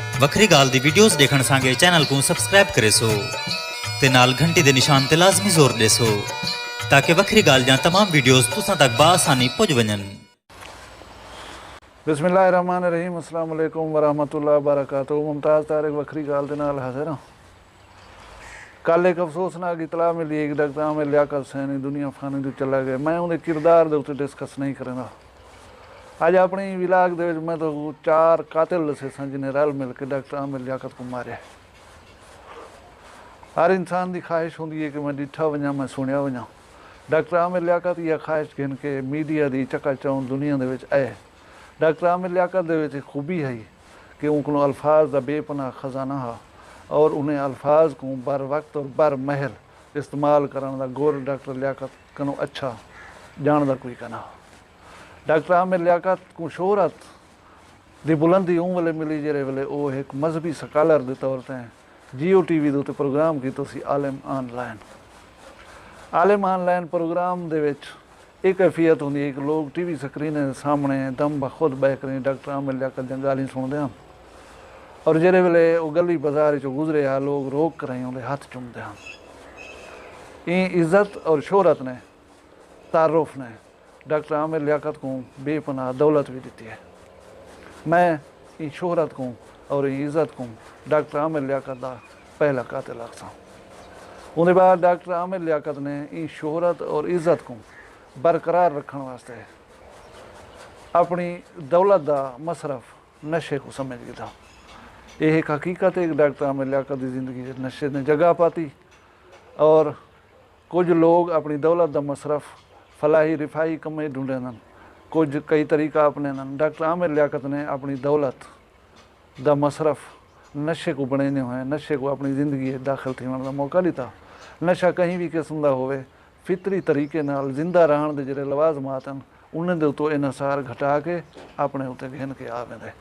ਵੱਖਰੀ ਗੱਲ ਦੀ ਵੀਡੀਓਜ਼ ਦੇਖਣ ਸੰਗੇ ਚੈਨਲ ਨੂੰ ਸਬਸਕ੍ਰਾਈਬ ਕਰੇ सो ते नाल घंटी दे निशान ते लाजमी जोर दे सो ताकि वखरी गाल जा तमाम वीडियोस तुसां तक बासानी पुज वजन। बिस्मिल्लाहिर्रहमानिर्रहीम अस्सलाम वालेकुम वरहमतुल्लाहि वबरकातुहू। मुमताज़ तारिक वखरी गाल दे नाल हाज़िर हां। कल एक अफसोसनाक इतला मिली एक डॉक्टर आमिर लियाकत सैनी दुनिया फानी तो चला गया। मैं उनके किरदार दे उत्ते डिस्कस नहीं करूँगा अज अपनी विलाग दे मैं तो 4 कातिल दसे सन जिन्हें रल मिल के डॉक्टर आमिर लियाकत को मारे। हर इंसान की ख्वाहिश होंगी है कि मैं डिठा वजा मैं सुनिया वजा। डॉक्टर आमिर लियाकत यह ख्वाहिश गिन के मीडिया की चकाचौंध दुनिया दे विच आए। डॉक्टर आमिर लियाकत दे विच खूबी है कि उनको अल्फाज का बेपनाह खजाना है और उन्हें अल्फाज को बर वक्त और बर महल इस्तेमाल करने का गुर डॉक्टर लियाकत कनो अच्छा जानदा कोई कना। डॉक्टर आमिर लियाकत को शोहरत की बुलंदी उन वेले मिली जिहड़े वेले वो एक मजहबी स्कॉलर के तौर पर जियो टीवी के उत्ते प्रोग्राम किया सी आलिम ऑनलाइन। आलिम ऑनलाइन प्रोग्राम दे विच एक कैफियत होंगी है कि लोग टीवी स्क्रीन के सामने दम बखुद बह कर डॉक्टर आमिर लियाकत दी गालियां सुनते हैं और जिहड़े वेले वो गली बाजार चो गुजरे आ लोग रोक कर उन्हें हाथ चूमते हैं। ई इज्जत और शोहरत ने तारुफ ने डॉक्टर आमिर लियाकत को बेपनाह दौलत भी दी है। मैं ई शोहरत को और इज्जत को डॉक्टर आमिर लियाकत का पहला कातिल आखसा। उनके बाद डॉक्टर आमिर लियाकत ने ई शोहरत और इज्जत को बरकरार रखने वास्ते अपनी दौलत का मसरफ नशे को समझ गया। यह एक हकीकत है कि डॉक्टर आमिर लियाकत की जिंदगी नशे ने जगह पाती और कुछ लोग अपनी दौलत का मसरफ फलाही रिफाही कमे ढूंढे कुछ कई तरीका अपने डॉक्टर आमिर लियाकत ने अपनी दौलत का मसरफ नशे को बने हुए नशे को अपनी जिंदगी दाखिल थीवन का मौका दिता। नशा कहीं भी किस्म का होवे फितरी तरीके नाल जिंदा रहन दे जिहड़े लवाजमात हैं उन्हें दे उतों इनसार घटा के अपने उत्ते गिन के आ वेंदे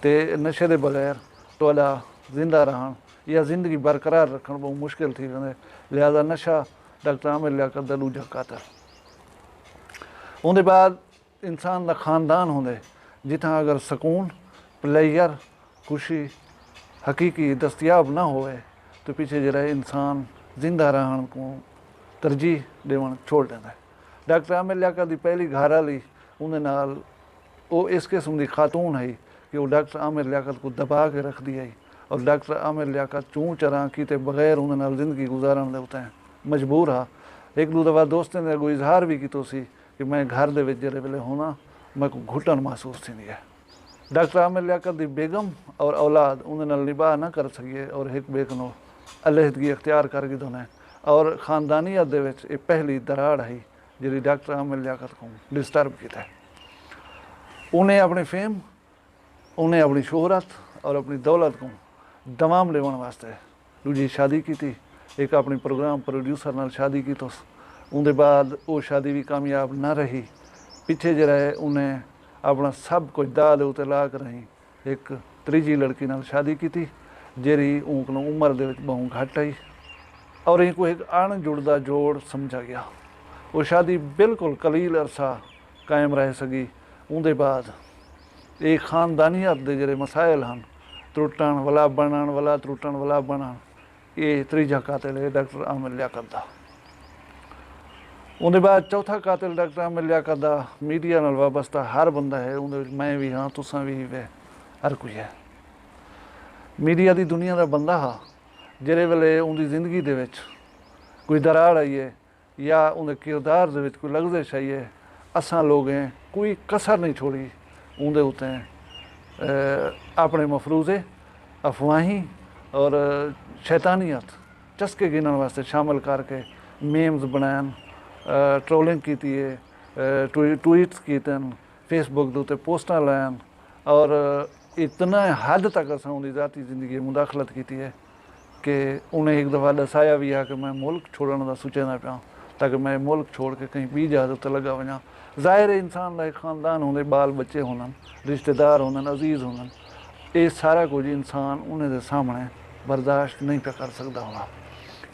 ते नशे के बगैर तुहाडा जिंदा रहन या जिंदगी बरकरार रखना बहुत मुश्किल थी वेंदे। लिहाजा नशा डॉक्टर आमिर लियाकत दा दूजा कातिल। उनके बाद इंसान का खानदान होंदे जिथा अगर सकून प्लेयर खुशी हकीकी दस्तियाब ना होए तो पीछे जरा इंसान जिंदा रहन को तरजीह देवन छोड़ देता है। डॉक्टर आमिर लियाकत की पहली घर वाली उन्हें नाल वो इस किस्म की खातून है कि वो डॉक्टर आमिर लियाकत को दबा के रख दी है और डॉक्टर आमिर लियाकत चूँ चरा किते बगैर उन्हें नाल जिंदगी गुजारन दे उत्ते मजबूर हा। एक दो दफ़ा दोस्तों ने अगो इजहार भी किया सी कि मैं घर दे विच जिहड़े वेले होना मैं को घुटन महसूस थी है। डॉक्टर आमिर लियाकत की बेगम और औलाद उन्हें नाल निभा ना कर सकिए और एक बेकनो अलहदगी अख्तियार कर गई दोने और खानदानियत दे विच ये पहली दराड़ है जी डॉक्टर आमिर लियाकत को डिस्टर्ब किया है। उन्हें अपनी फेम उन्हें अपनी शोहरत और अपनी दौलत को दमाम लेवन वास्ते दूजी शादी की थी। एक अपनी प्रोग्राम प्रोड्यूसर नाल शादी की तो उनके बाद वो शादी भी कामयाब ना रही। पिछे जरा है उन्हें अपना सब कुछ दाद उत्ते ला कर रही एक तीजी लड़की नाल शादी की थी जेरी उनको उम्र दे विच बहु घट आई और इनको एक अणजुड़दा जोड़ समझा गया। वो शादी बिल्कुल कलील अरसा कायम रह सकी। उनके बाद एक खानदानियत के जोड़े मसाइल हैं त्रुटन वाला बनन वाला त्रुटन वाला बनन ये तीजा कातिल है डॉक्टर आमिर लियाकत का। उनके बाद चौथा कातिल डॉक्टर आमिर लियाकत का मीडिया नाल वाबस्ता हर बंदा है। उन्हें मैं भी हाँ तुसा भी वे हर कोई है। मीडिया की दुनिया का बंदा हा जिहड़े वेले उनकी जिंदगी दे विच कोई दराड़ आई है या उनके किरदार दे विच कोई लग्जिश आई है असां लोगें कोई कसर नहीं छोड़ी उनके उत्ते अपने मफरूज़े अफवाही और शैतानियत चस्के गिनन वास्ते शामिल करके मेम्स बनान ट्रोलिंग की ट्वीट्स कीतन फेसबुक के उत्ते पोस्टां लान और इतना हद तक असां उनकी ज़ाती ज़िंदगी मुदाखलत की है कि उन्हें एक दफ़ा दसाया भी है कि मैं मुल्क छोड़ने का सोचना पाया ताकि मैं मुल्क छोड़ के कहीं भी जहाज़ उत्ते लगा वजा। ज़ाहिर है इंसान का एक खानदान होंगे बाल बच्चे होने रिश्तेदार होने अजीज़ होने ये सारा कुछ इंसान उन्हें दे सामने बर्दाश्त नहीं पे कर सकता होना।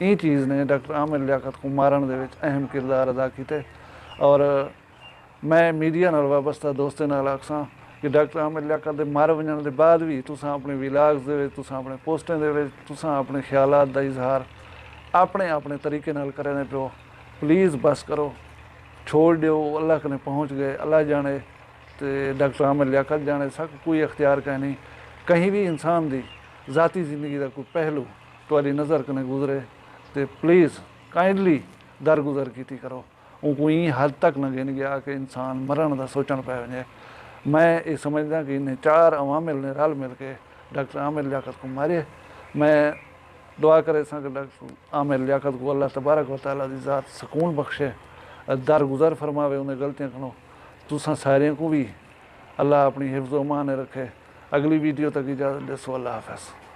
ये चीज़ ने डॉक्टर आमिर लियाकत को मारन दे विच अहम किरदार अदा किए और मैं मीडिया नाल वाबस्ता दोस्तें नाल आखसां कि डॉक्टर आमिर लियाकत दे मर वजण दे बाद भी तुसां अपने विलाग्स दे विच, तुसां अपने पोस्टें दे विच, तुसां अपने ख्यालात दा इजहार अपने अपने तरीके नाल करने पियो। प्लीज़ बस करो, छोड़ दियो, अल्लाह कने पहुँच गए, अल्लाह जाने तो डॉक्टर आमिर लियाकत जाने, सब कोई अख्तियार का नहीं। कहीं भी इंसान दी ज़ाती ज़िंदगी का कोई पहलू तुहाडी नज़र कने गुजरे तो प्लीज़ काइंडली दरगुजर की करो। वो कोई हद तक न गिन गया कि इंसान मरण का सोचण पै वञे। मैं ये समझदा कि इन्हें 4 अवामिल ने रल मिल के डॉक्टर आमिर लियाकत को मारे। मैं दुआ करे सा कि डॉक्टर आमिर लियाकत को अल्लाह तबारक व तआला दी ज़ात सुकून बख्शे, दरगुजर फरमावे उन्हें गलतियां खनो। तुसां सारियां को भी अल्लाह अपनी हिफ्ज़ व अमान रखे। अगली वीडियो तक इजाज़त दे। अल्लाह हाफ़िज़।